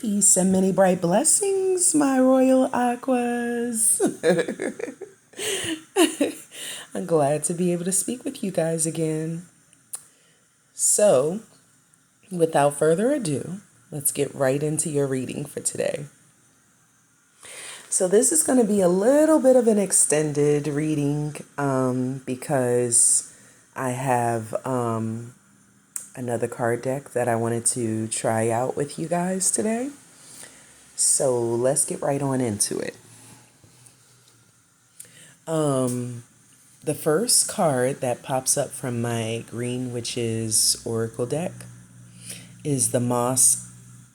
Peace and many bright blessings, my royal aquas. I'm glad to be able to speak with you guys again. So, without further ado, let's get right into your reading for today. So this is going to be a little bit of an extended reading because I have another card deck that I wanted to try out with you guys today. So let's get right on into it. The first card that pops up from my Green Witches Oracle deck is the Moss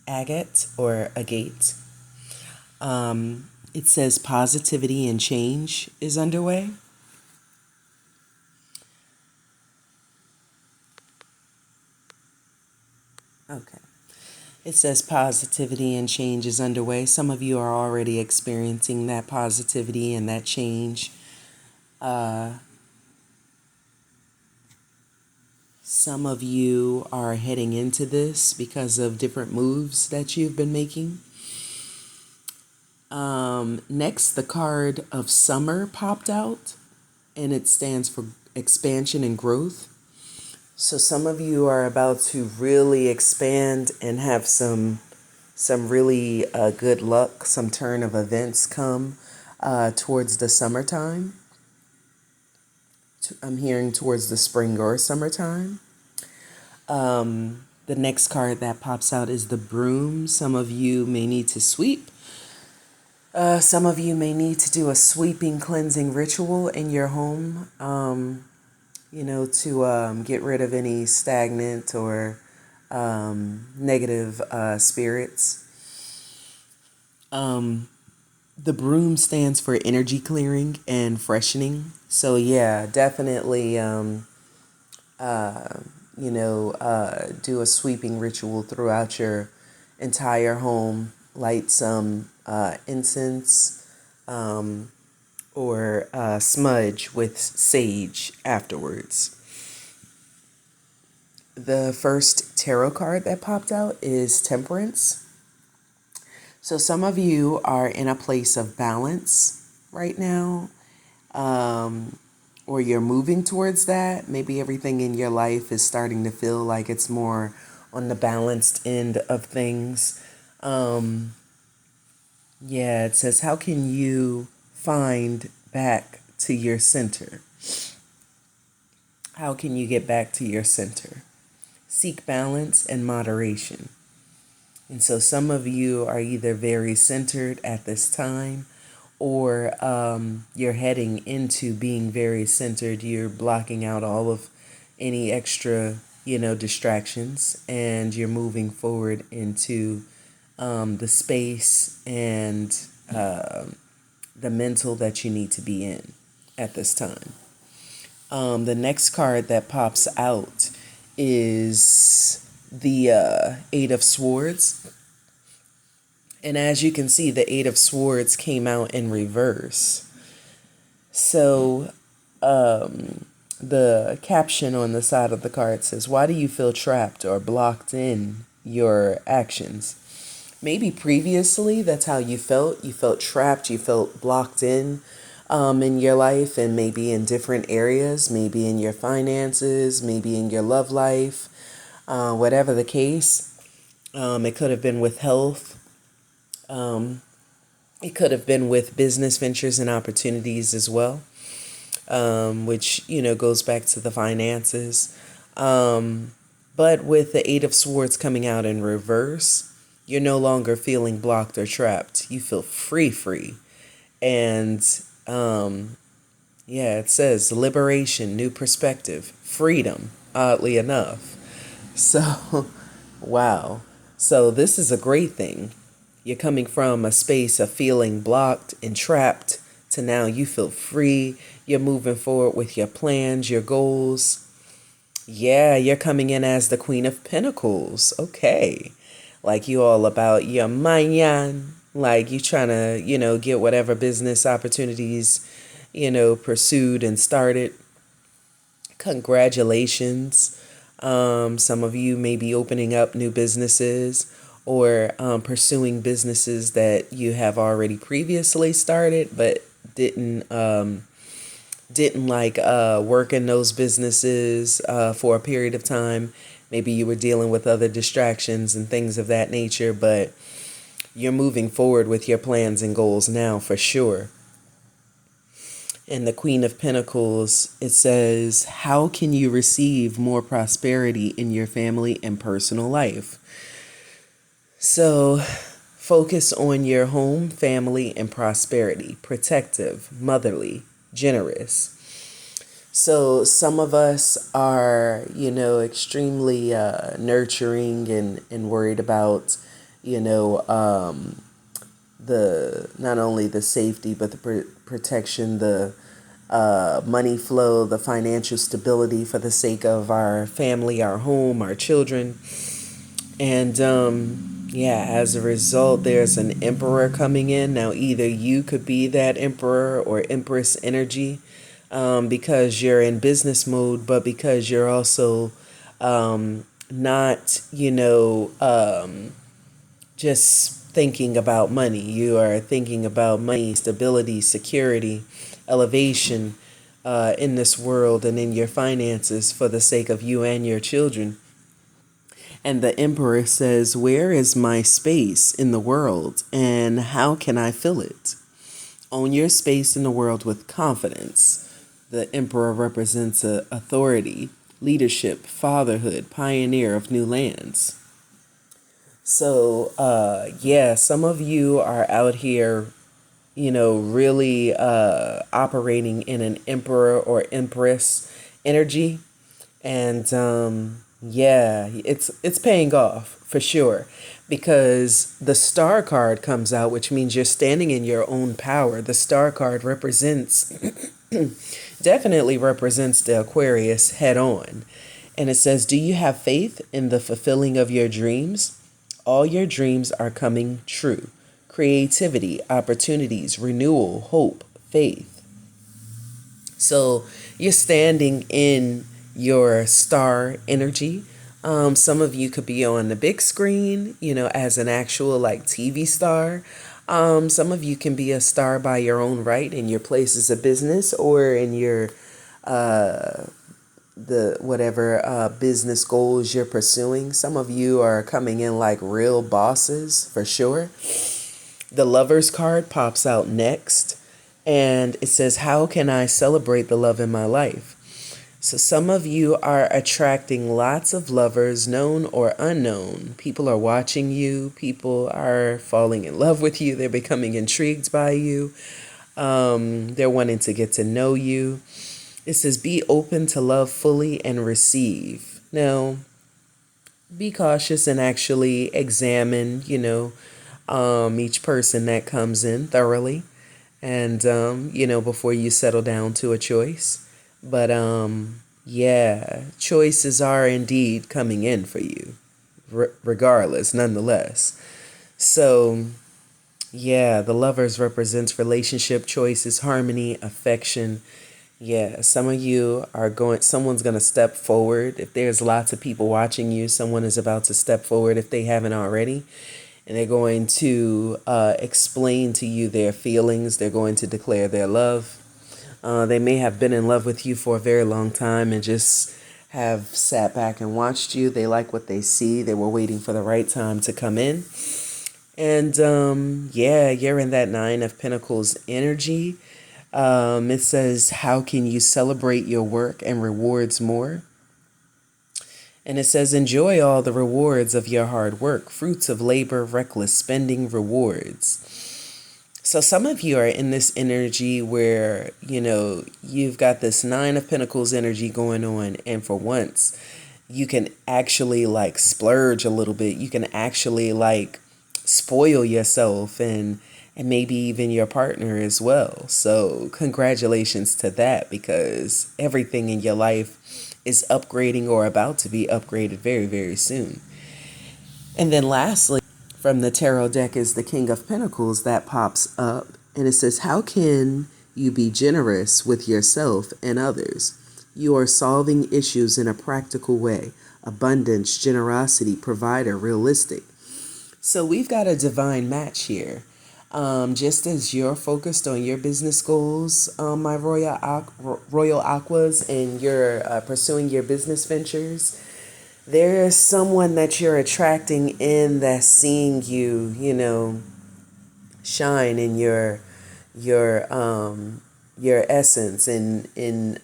Agate or Agate. It says positivity and change is underway. Okay. It says positivity and change is underway. Some of you are already experiencing that positivity and that change. Some of you are heading into this because of different moves that you've been making. Next, the card of Summer popped out, and it stands for expansion and growth. So some of you are about to really expand and have some really good luck, some turn of events come towards the summertime. I'm hearing towards the spring or summertime. The next card that pops out is the Broom. Some of you may need to sweep. Some of you may need to do a sweeping, cleansing ritual in your home, to get rid of any stagnant or negative spirits. The Broom stands for energy clearing and freshening. So yeah, definitely, do a sweeping ritual throughout your entire home. Light some incense or smudge with sage afterwards. The first tarot card that popped out is Temperance. So some of you are in a place of balance right now, or you're moving towards that. Maybe everything in your life is starting to feel like it's more on the balanced end of things. It says, how can you find back to your center? How can you get back to your center? Seek balance and moderation. And so some of you are either very centered at this time, or you're heading into being very centered. You're blocking out all of any extra, distractions, and you're moving forward into the space and the mental that you need to be in at this time. The next card that pops out is the Eight of Swords. And as you can see, the Eight of Swords came out in reverse. So the caption on the side of the card says, why do you feel trapped or blocked in your actions? Maybe previously that's how you felt. You felt trapped, you felt blocked in your life, and maybe in different areas, maybe in your finances, maybe in your love life, whatever the case. It could have been with health. It could have been with business ventures and opportunities as well, which, goes back to the finances. But with the Eight of Swords coming out in reverse, you're no longer feeling blocked or trapped. You feel free. And it says liberation, new perspective, freedom, oddly enough. So, wow. So this is a great thing. You're coming from a space of feeling blocked and trapped to now you feel free. You're moving forward with your plans, your goals. Yeah, you're coming in as the Queen of Pentacles. Okay. Like you all about your mañan. Like you trying to, get whatever business opportunities, pursued and started. Congratulations. Some of you may be opening up new businesses, or pursuing businesses that you have already previously started, but didn't like work in those businesses for a period of time. Maybe you were dealing with other distractions and things of that nature, but you're moving forward with your plans and goals now for sure. And the Queen of Pentacles, it says, how can you receive more prosperity in your family and personal life? So focus on your home, family, and prosperity. Protective, motherly, generous. So some of us are, extremely nurturing and worried about, the not only the safety, but the protection, the money flow, the financial stability for the sake of our family, our home, our children. And as a result, there's an emperor coming in. Now, either you could be that emperor or empress energy because you're in business mode, but because you're also not, just thinking about money. You are thinking about money, stability, security, elevation in this world and in your finances for the sake of you and your children. And the emperor says, where is my space in the world and how can I fill it? Own your space in the world with confidence. The emperor represents authority, leadership, fatherhood, pioneer of new lands. So, some of you are out here, really operating in an emperor or empress energy. And it's paying off for sure, because the star card comes out, which means you're standing in your own power. The star card definitely represents the Aquarius head on. And it says, do you have faith in the fulfilling of your dreams? All your dreams are coming true. Creativity, opportunities, renewal, hope, faith. So you're standing in your star energy. Some of you could be on the big screen, as an actual like TV star. Some of you can be a star by your own right in your places of business or in your the whatever business goals you're pursuing. Some of you are coming in like real bosses for sure. The Lover's card pops out next, and it says, how can I celebrate the love in my life? So some of you are attracting lots of lovers, known or unknown. People are watching you. People are falling in love with you. They're becoming intrigued by you. They're wanting to get to know you. It says, be open to love fully and receive. Now, be cautious and actually examine, each person that comes in thoroughly. And, before you settle down to a choice. But, choices are indeed coming in for you, regardless, nonetheless. So, the Lovers represents relationship choices, harmony, affection. Some of you someone's going to step forward. If there's lots of people watching you, someone is about to step forward if they haven't already. And they're going to explain to you their feelings. They're going to declare their love. They may have been in love with you for a very long time and just have sat back and watched you. They like what they see. They were waiting for the right time to come in. And you're in that Nine of Pentacles energy. It says, how can you celebrate your work and rewards more? And it says, enjoy all the rewards of your hard work, fruits of labor, reckless spending, rewards. So some of you are in this energy where, you've got this Nine of Pentacles energy going on. And for once, you can actually like splurge a little bit. You can actually like spoil yourself and maybe even your partner as well. So congratulations to that, because everything in your life is upgrading or about to be upgraded very, very soon. And then lastly, from the tarot deck is the King of Pentacles that pops up. And it says, how can you be generous with yourself and others? You are solving issues in a practical way. Abundance, generosity, provider, realistic. So we've got a divine match here. Just as you're focused on your business goals, my Royal Aquas, and you're pursuing your business ventures, there's someone that you're attracting in that's seeing you, shine in your essence in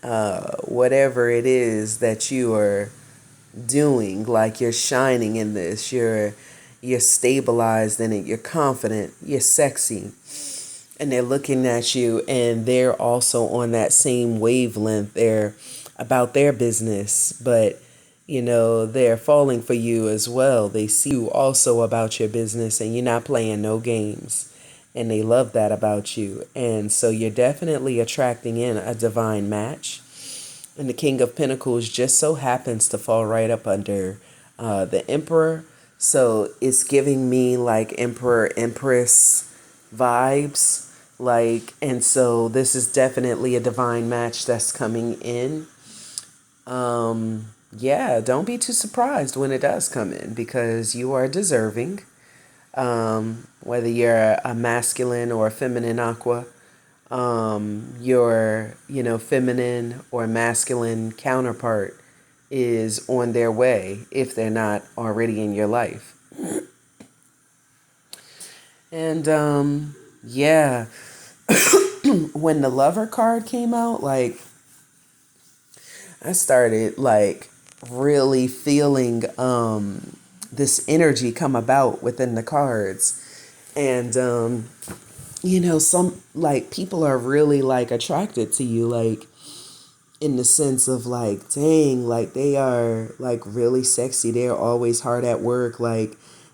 whatever it is that you are doing. Like, you're shining in this. You're stabilized in it. You're confident. You're sexy. And they're looking at you, and they're also on that same wavelength. They're about their business, but they're falling for you as well. They see you also about your business, and you're not playing no games. And they love that about you. And so you're definitely attracting in a divine match. And the King of Pentacles just so happens to fall right up under the Emperor. So it's giving me like Emperor, Empress vibes. And so this is definitely a divine match that's coming in. Yeah, don't be too surprised when it does come in, because you are deserving. Whether you're a masculine or a feminine aqua, your feminine or masculine counterpart is on their way, if they're not already in your life. And yeah, when the Lover card came out, I started really feeling this energy come about within the cards. And some people are really attracted to you, in the sense of dang, they are really sexy. They're always hard at work,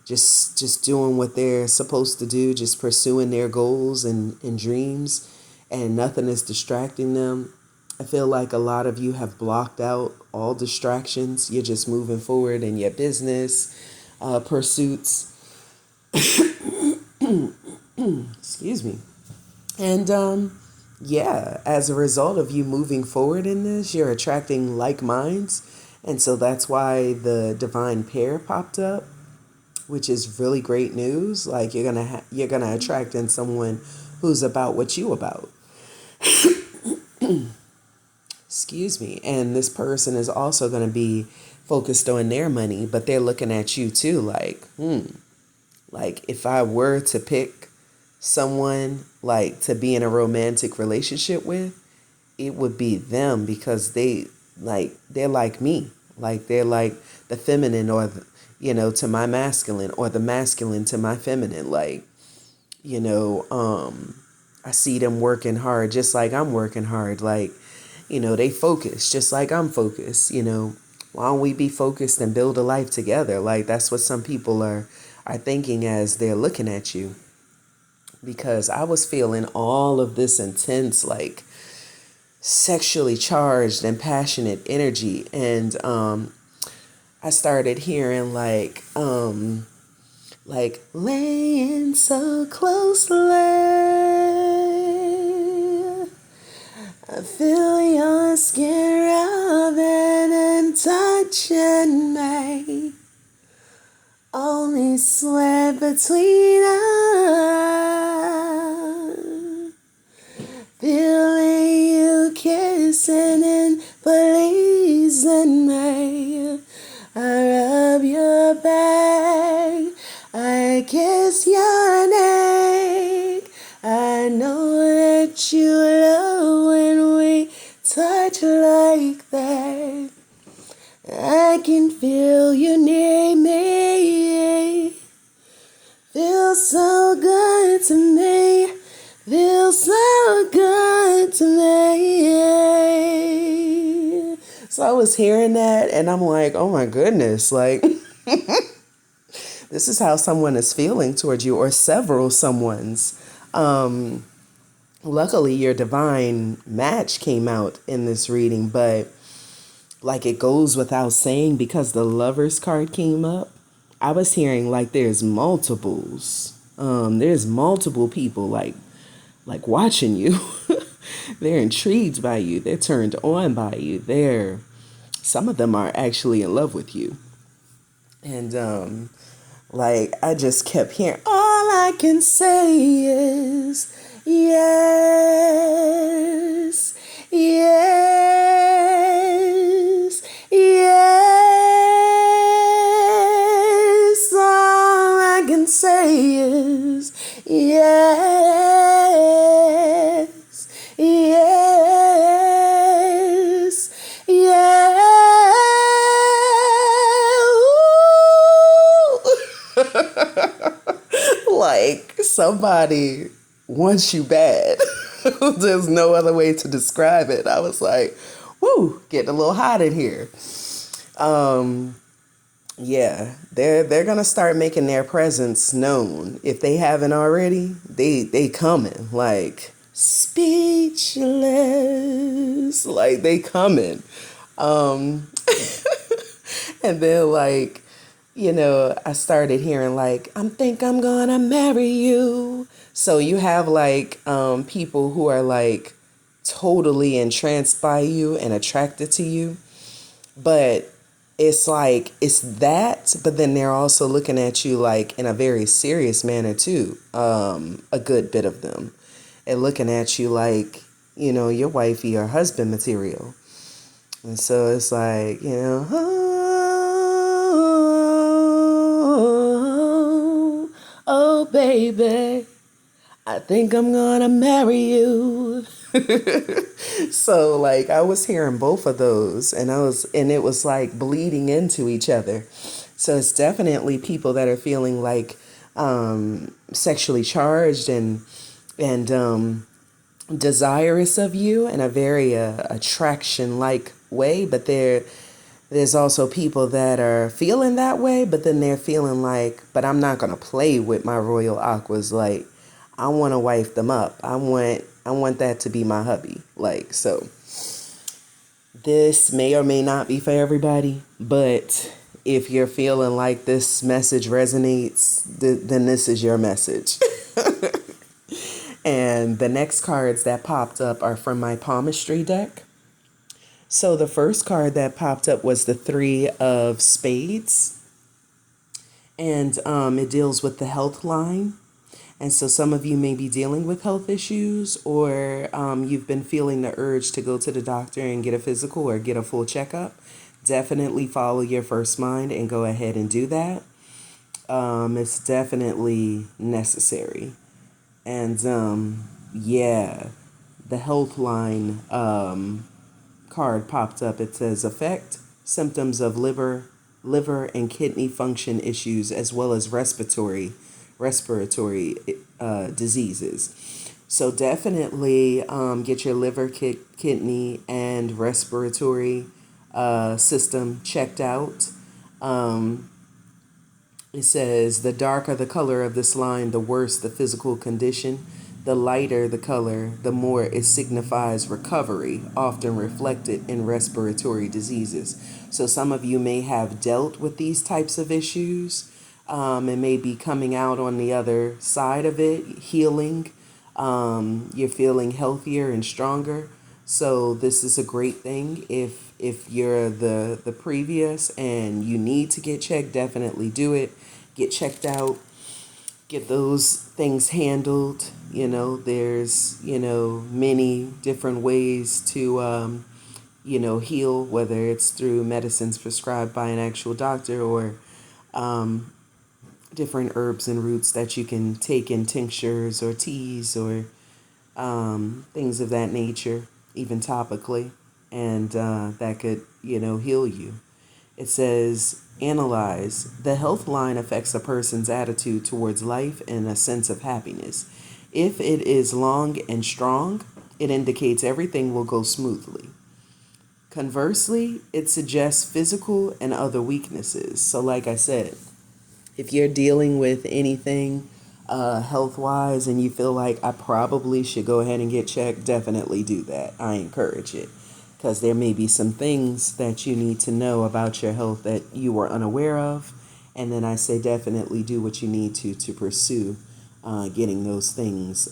just doing what they're supposed to do, just pursuing their goals and dreams, and nothing is distracting them. I feel like a lot of you have blocked out all distractions. You're just moving forward in your business pursuits. Excuse me. And yeah, as a result of you moving forward in this, you're attracting like minds. And so that's why the divine pair popped up, which is really great news. You're gonna attract in someone who's about what you about. Excuse me. And this person is also going to be focused on their money, but they're looking at you too, if I were to pick someone to be in a romantic relationship with, it would be them, because they're like me. They're like the feminine, or to my masculine, or the masculine to my feminine. I see them working hard just like I'm working hard. They focus just like I'm focused. Why don't we be focused and build a life together? That's what some people are thinking as they're looking at you. Because I was feeling all of this intense, sexually charged and passionate energy. And I started hearing laying so closely. I feel your skin rubbing and touching me. Only sweat between us. Feeling you kissing and pleasing me. I rub your back. I kiss your neck. I know that you love when we touch like that. I can feel you near me. Feels so good to me. Feels so good to me. So I was hearing that, and I'm like, oh my goodness, this is how someone is feeling towards you, or several someones. Luckily, your divine match came out in this reading, but it goes without saying, because the Lovers card came up, I was hearing there's multiples. There's multiple people watching you. They're intrigued by you. They're turned on by you. Some of them are actually in love with you. And Like, I just kept hearing, all I can say is yes, yes, yes. All I can say is yes, yes, yes. Like, somebody wants you bad. There's no other way to describe it. I was like, woo, getting a little hot in here. Yeah, they're gonna start making their presence known. If they haven't already, they coming. Like, speechless. Like, they coming. Um and then, like, I started hearing, like, I think I'm gonna marry you. So you have, like, people who are, like, totally entranced by you and attracted to you. But it's like, it's that, but then they're also looking at you, like, in a very serious manner too. A good bit of them. And looking at you like, your wifey or husband material. And so it's like, oh, baby, I think I'm gonna marry you. So, like, I was hearing both of those, and it was like bleeding into each other. So it's definitely people that are feeling like sexually charged and desirous of you in a very attraction like way, but there's also people that are feeling that way, but then they're feeling like, but I'm not gonna play with my royal aquas. Like, I want to wife them up. I want that to be my hubby. Like, so this may or may not be for everybody, but if you're feeling like this message resonates, then this is your message. And the next cards that popped up are from my palmistry deck. So the first card that popped up was the 3 of Spades. And it deals with the health line. And so some of you may be dealing with health issues, or you've been feeling the urge to go to the doctor and get a physical or get a full checkup. Definitely follow your first mind and go ahead and do that. It's definitely necessary. And yeah, the health line card popped up. It says effect, symptoms of liver and kidney function issues, as well as respiratory diseases. So definitely get your liver, kidney, and respiratory system checked out. It says the darker the color of this line, the worse the physical condition. The lighter the color, the more it signifies recovery, often reflected in respiratory diseases. So some of you may have dealt with these types of issues and may be coming out on the other side of it, healing. You're feeling healthier and stronger. So this is a great thing. If you're the previous and you need to get checked, definitely do it. Get checked out. Get those things handled. There's, many different ways to, heal, whether it's through medicines prescribed by an actual doctor or different herbs and roots that you can take in tinctures or teas or things of that nature, even topically, and that could, heal you. It says, analyze. The health line affects a person's attitude towards life and a sense of happiness. If it is long and strong, it indicates everything will go smoothly. Conversely, it suggests physical and other weaknesses. So like I said, if you're dealing with anything health-wise and you feel like I probably should go ahead and get checked, definitely do that. I encourage it. Because there may be some things that you need to know about your health that you were unaware of. And then I say definitely do what you need to pursue getting those things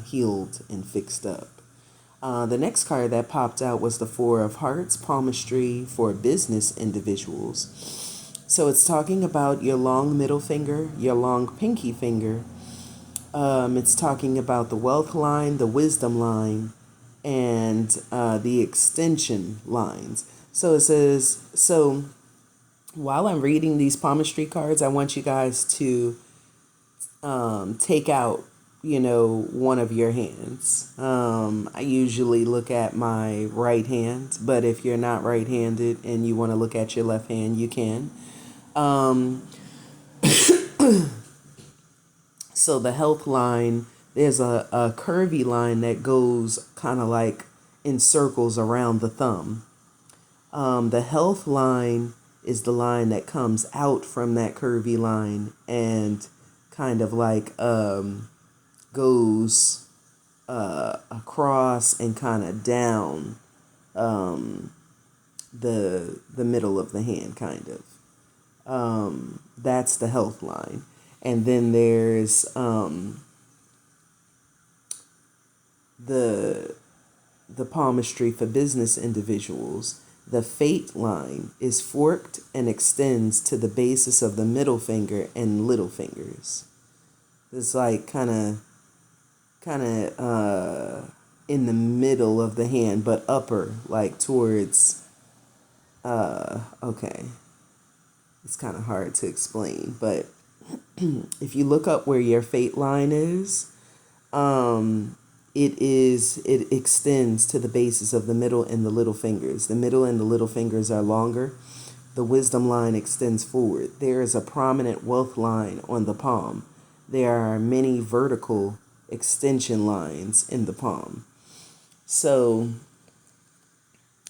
healed and fixed up. The next card that popped out was the 4 of Hearts, palmistry for business individuals. So it's talking about your long middle finger, your long pinky finger. It's talking about the wealth line, the wisdom line, and the extension lines. So it says, so while I'm reading these palmistry cards, I want you guys to take out, one of your hands. I usually look at my right hand, but if you're not right-handed and you want to look at your left hand, you can. So the health line, there's a curvy line that goes kind of like in circles around the thumb. The health line is the line that comes out from that curvy line and kind of like goes across and kind of down the middle of the hand, kind of. That's the health line. And then there's the palmistry for business individuals. The fate line is forked and extends to the basis of the middle finger and little fingers. It's like kind of in the middle of the hand, but upper, like towards, okay. It's kind of hard to explain, but if you look up where your fate line is, it extends to the bases of the middle and the little fingers. The middle and the little fingers are longer. The wisdom line extends forward. There is a prominent wealth line on the palm. There are many vertical extension lines in the palm. So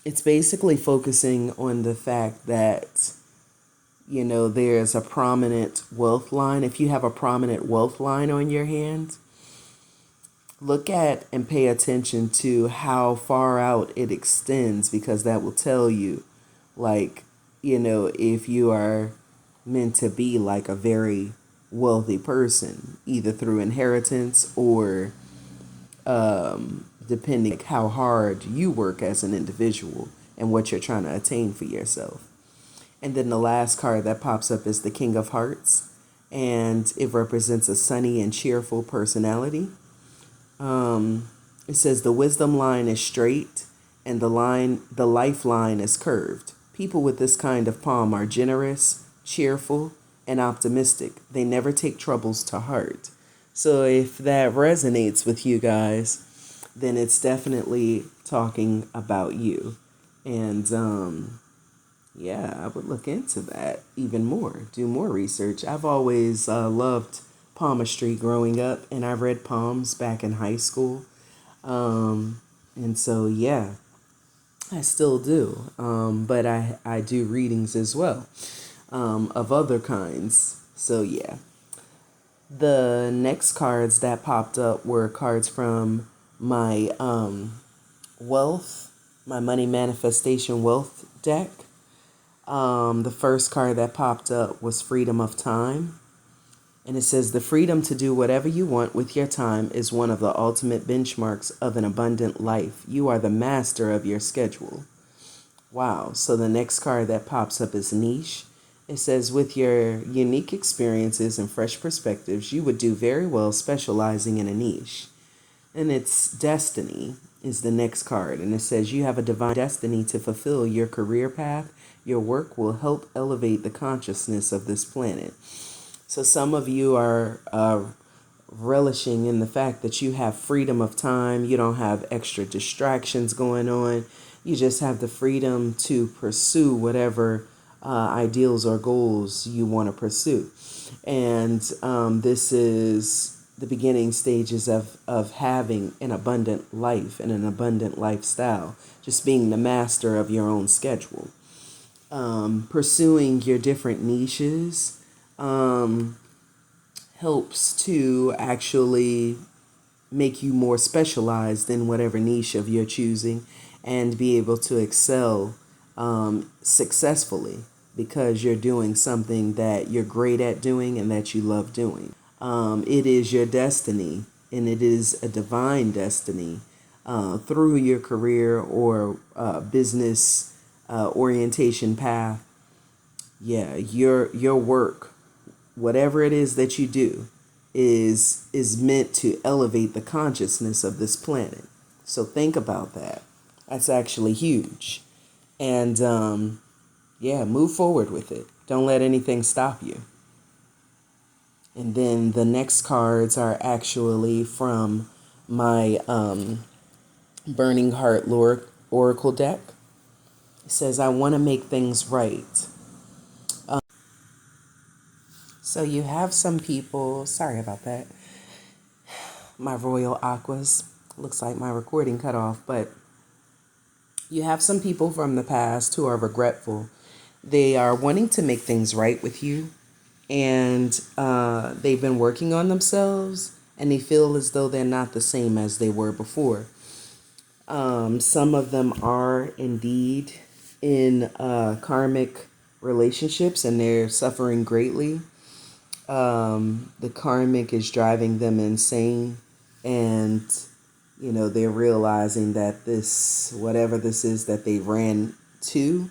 it's basically focusing on the fact that there's a prominent wealth line. If you have a prominent wealth line on your hand, look at and pay attention to how far out it extends, because that will tell you, if you are meant to be like a very wealthy person, either through inheritance or depending how hard you work as an individual and what you're trying to attain for yourself. And then the last card that pops up is the King of Hearts, and it represents a sunny and cheerful personality. It says the wisdom line is straight and the lifeline is curved. People with this kind of palm are generous, cheerful, and optimistic. They never take troubles to heart. So if that resonates with you guys, then it's definitely talking about you. And yeah, I would look into that even more, do more research. I've always loved palmistry growing up, and I read palms back in high school. And so, yeah, I still do. But I do readings as well of other kinds. So, yeah. The next cards that popped up were cards from my my money manifestation wealth deck. The first card that popped up was Freedom of Time. And it says, the freedom to do whatever you want with your time is one of the ultimate benchmarks of an abundant life. You are the master of your schedule. Wow. So the next card that pops up is Niche. It says, with your unique experiences and fresh perspectives, you would do very well specializing in a niche. And it's Destiny is the next card. And it says, you have a divine destiny to fulfill your career path. Your work will help elevate the consciousness of this planet. So some of you are relishing in the fact that you have freedom of time. You don't have extra distractions going on. You just have the freedom to pursue whatever ideals or goals you want to pursue. And this is the beginning stages of having an abundant life and an abundant lifestyle. Just being the master of your own schedule. Pursuing your different niches helps to actually make you more specialized in whatever niche of your choosing and be able to excel successfully because you're doing something that you're great at doing and that you love doing. It is your destiny, and it is a divine destiny through your career or business orientation path. yeah, your work, whatever it is that you do, is meant to elevate the consciousness of this planet. So think about that. That's actually huge. And yeah, move forward with it. Don't let anything stop you. And then the next cards are actually from my Burning Heart Oracle deck. It says, I want to make things right. So you have some people, sorry about that, my Royal Aquas. Looks like my recording cut off, but you have some people from the past who are regretful. They are wanting to make things right with you, and they've been working on themselves, and they feel as though they're not the same as they were before. Some of them are indeed in karmic relationships, and they're suffering greatly. The karmic is driving them insane, and they're realizing that this, whatever this is that they ran to,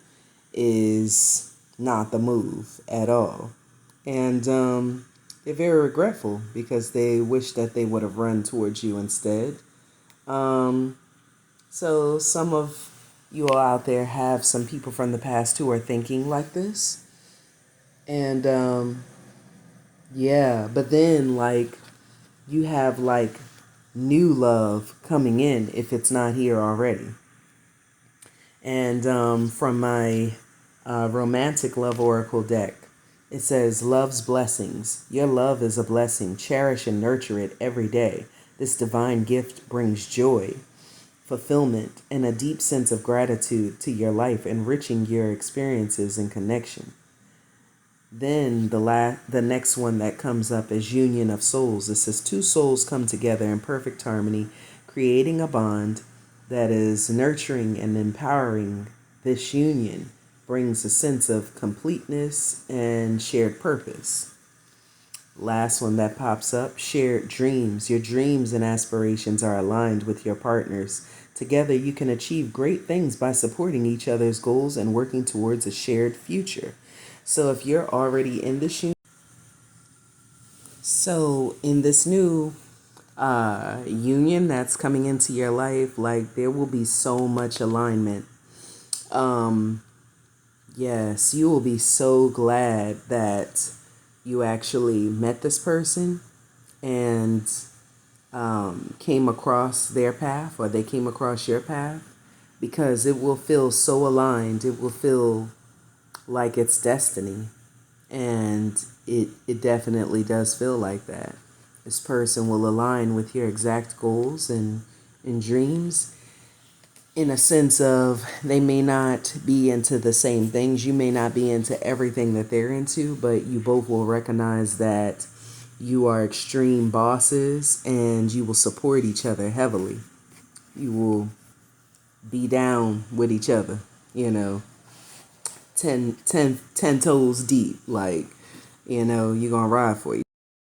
is not the move at all. And they're very regretful because they wish that they would have run towards you instead. So some of you all out there have some people from the past who are thinking like this. And yeah, but then like you have like new love coming in if it's not here already. And from my romantic love oracle deck, it says, love's blessings. Your love is a blessing. Cherish and nurture it every day. This divine gift brings joy, fulfillment, and a deep sense of gratitude to your life, enriching your experiences and connection. Then the next one that comes up is union of souls. It says, two souls come together in perfect harmony, creating a bond that is nurturing and empowering. This union brings a sense of completeness and shared purpose. Last one that pops up, shared dreams. Your dreams and aspirations are aligned with your partners. Together you can achieve great things by supporting each other's goals and working towards a shared future. So if you're already in this union, so in this new union that's coming into your life, like there will be so much alignment. Yes, you will be so glad that you actually met this person and came across their path, or they came across your path, because it will feel so aligned. It will feel like it's destiny. And it definitely does feel like that. This person will align with your exact goals and dreams, in a sense of they may not be into the same things. You may not be into everything that they're into, but you both will recognize that you are extreme bosses and you will support each other heavily. You will be down with each other, 10 toes deep. Like, you're going to ride for each